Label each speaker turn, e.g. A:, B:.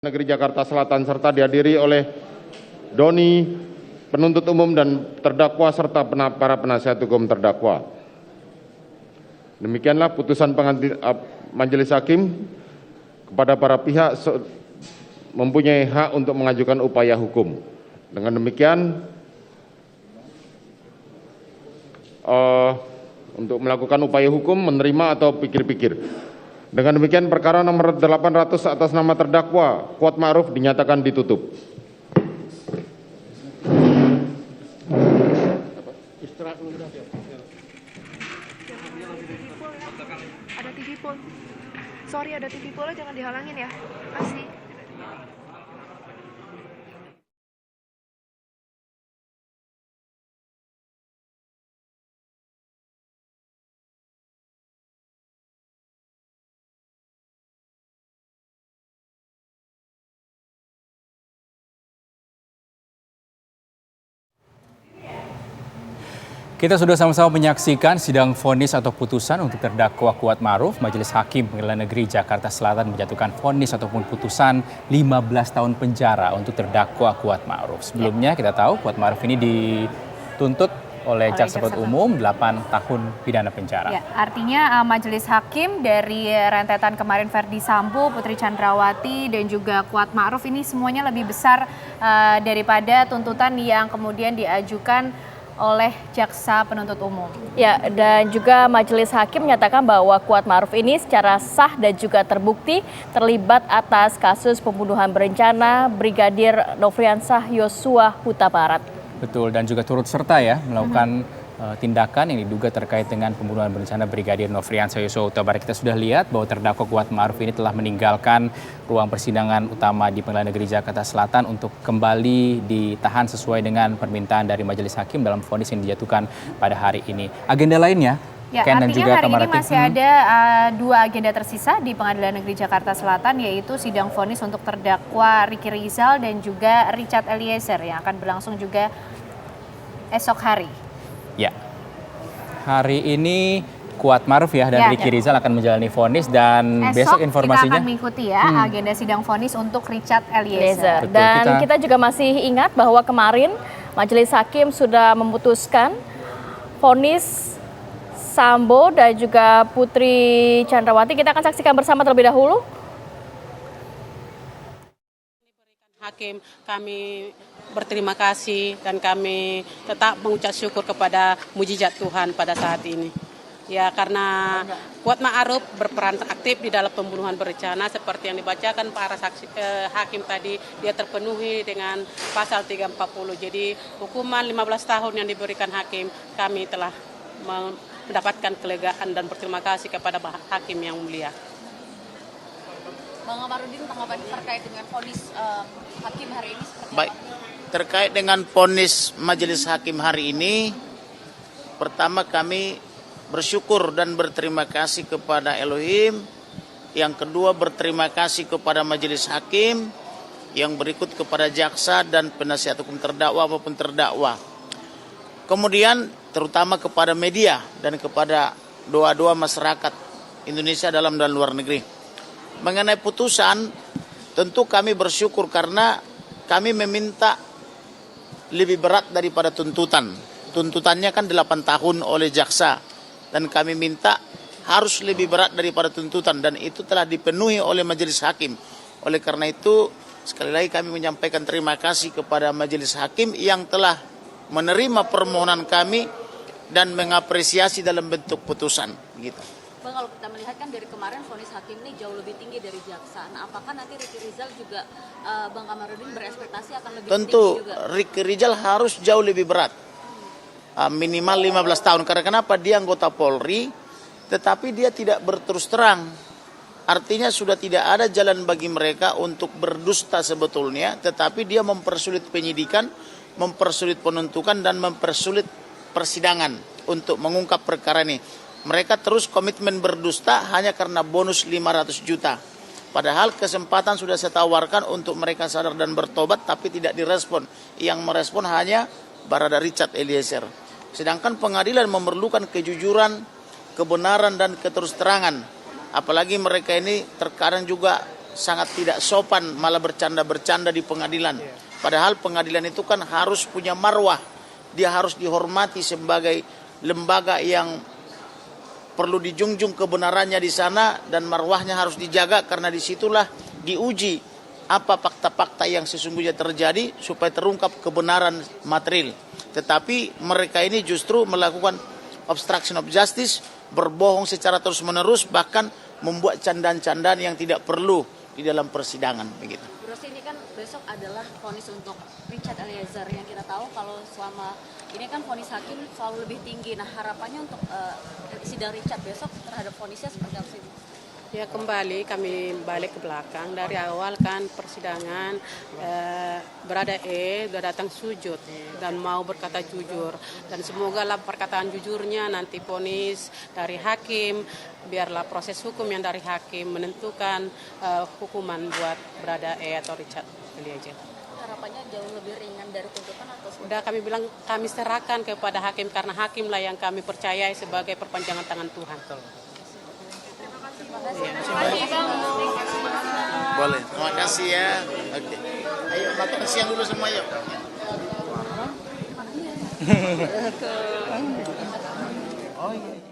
A: Negeri Jakarta Selatan serta dihadiri oleh Doni, penuntut umum dan terdakwa serta para penasihat hukum terdakwa. Demikianlah putusan Majelis Hakim kepada para pihak mempunyai hak untuk mengajukan upaya hukum. Dengan demikian, untuk melakukan upaya hukum menerima atau pikir-pikir. Dengan demikian perkara nomor 800 atas nama terdakwa Kuat Ma'ruf dinyatakan ditutup.
B: Ada TV pol. Sorry, ada TV pol, jangan dihalangin ya. Kasih.
C: Kita sudah sama-sama menyaksikan sidang vonis atau putusan untuk terdakwa Kuat Ma'ruf. Majelis Hakim Pengadilan Negeri Jakarta Selatan menjatuhkan vonis ataupun putusan 15 tahun penjara untuk terdakwa Kuat Ma'ruf. Sebelumnya kita tahu Kuat Ma'ruf ini dituntut oleh jaksa penuntut umum 8 tahun pidana penjara.
D: Ya, artinya Majelis Hakim dari rentetan kemarin Ferdi Sambo, Putri Chandrawati dan juga Kuat Ma'ruf ini semuanya lebih besar daripada tuntutan yang kemudian diajukan oleh jaksa penuntut umum.
E: Ya, dan juga Majelis Hakim menyatakan bahwa Kuat Ma'ruf ini secara sah dan juga terbukti terlibat atas kasus pembunuhan berencana Brigadir Nofriansah Yosua Huta Barat.
C: Betul, dan juga turut serta ya melakukan tindakan yang diduga terkait dengan pembunuhan berencana Brigadir Nofriansah Yosua Huta Barat. Kita sudah lihat bahwa terdakwa Kuat Ma'ruf ini telah meninggalkan ruang persidangan utama di Pengadilan Negeri Jakarta Selatan untuk kembali ditahan sesuai dengan permintaan dari Majelis Hakim dalam vonis yang dijatuhkan pada hari ini. Agenda lainnya,
D: ya,
C: Ken dan juga
D: hari ini
C: Kamaratim,
D: masih ada dua agenda tersisa di Pengadilan Negeri Jakarta Selatan, yaitu sidang vonis untuk terdakwa Ricky Rizal dan juga Richard Eliezer yang akan berlangsung juga esok hari.
C: Ya, hari ini Kuat Ma'ruf ya dan Ricky Rizal akan menjalani vonis dan besok informasinya
D: kita akan mengikuti ya agenda sidang vonis untuk Richard Eliezer.
C: Betul,
E: Dan kita juga masih ingat bahwa kemarin Majelis Hakim sudah memutuskan vonis Sambo dan juga Putri Chandrawati. Kita akan saksikan bersama terlebih dahulu.
F: Hakim, kami berterima kasih dan kami tetap mengucap syukur kepada mujizat Tuhan pada saat ini. Ya, karena Kuat Ma'ruf berperan aktif di dalam pembunuhan berencana seperti yang dibacakan para hakim tadi, dia terpenuhi dengan pasal 340. Jadi hukuman 15 tahun yang diberikan hakim, kami telah mendapatkan kelegaan dan berterima kasih kepada hakim yang mulia.
G: Bang Amarudin, tanggapan terkait dengan vonis hakim hari ini seperti
H: Baik,
G: apa?
H: terkait dengan vonis Majelis Hakim hari ini, pertama kami bersyukur dan berterima kasih kepada Elohim. Yang kedua berterima kasih kepada Majelis Hakim. Yang berikut kepada jaksa dan penasihat hukum terdakwa maupun terdakwa. Kemudian terutama kepada media dan kepada doa-doa masyarakat Indonesia dalam dan luar negeri. Mengenai putusan, tentu kami bersyukur karena kami meminta lebih berat daripada tuntutan. Tuntutannya kan 8 tahun oleh jaksa. Dan kami minta harus lebih berat daripada tuntutan. Dan itu telah dipenuhi oleh Majelis Hakim. Oleh karena itu, sekali lagi kami menyampaikan terima kasih kepada Majelis Hakim yang telah menerima permohonan kami dan mengapresiasi dalam bentuk putusan. Gitu.
G: Bang, kalau kita melihat kan dari kemarin vonis hakim ini jauh lebih tinggi dari jaksa. Nah, apakah nanti Ricky Rizal juga Bang Kamarudin berekspektasi akan lebih tinggi juga?
H: Tentu Ricky Rizal harus jauh lebih berat. Minimal 15 tahun. Karena kenapa? Dia anggota Polri, tetapi dia tidak berterus terang. Artinya sudah tidak ada jalan bagi mereka untuk berdusta sebetulnya, tetapi dia mempersulit penyidikan, mempersulit penuntutan, dan mempersulit persidangan untuk mengungkap perkara ini. Mereka terus komitmen berdusta hanya karena bonus 500 juta. Padahal kesempatan sudah saya tawarkan untuk mereka sadar dan bertobat, tapi tidak direspon. Yang merespon hanya Barada Richard Eliezer. Sedangkan pengadilan memerlukan kejujuran, kebenaran, dan keterus terangan. Apalagi mereka ini terkadang juga sangat tidak sopan malah bercanda-bercanda di pengadilan. Padahal pengadilan itu kan harus punya marwah. Dia harus dihormati sebagai lembaga yang perlu dijunjung kebenarannya di sana, dan marwahnya harus dijaga karena disitulah diuji apa fakta-fakta yang sesungguhnya terjadi supaya terungkap kebenaran material. Tetapi mereka ini justru melakukan obstruction of justice, berbohong secara terus-menerus, bahkan membuat candaan-candaan yang tidak perlu di dalam persidangan begitu.
G: Terus ini kan besok adalah vonis untuk Richard Eliezer, yang kita tahu kalau selama ini kan vonis hakim selalu lebih tinggi. Nah, harapannya untuk sidang Richard besok terhadap vonisnya seperti apa sih?
F: Ya, kembali kami balik ke belakang. Dari awal kan persidangan berada udah datang sujud dan mau berkata jujur, dan semoga lah perkataan jujurnya nanti vonis dari hakim, biarlah proses hukum yang dari hakim menentukan hukuman buat berada atau Richard Eliezer.
G: Harapannya jauh lebih ringan dari tuntutan atau
F: Udah kami bilang kami serahkan kepada hakim, karena hakimlah yang kami percayai sebagai perpanjangan tangan Tuhan.
H: Boleh, terima kasih ya. Oke. Ayo makan siang dulu semua yuk. Oh iya.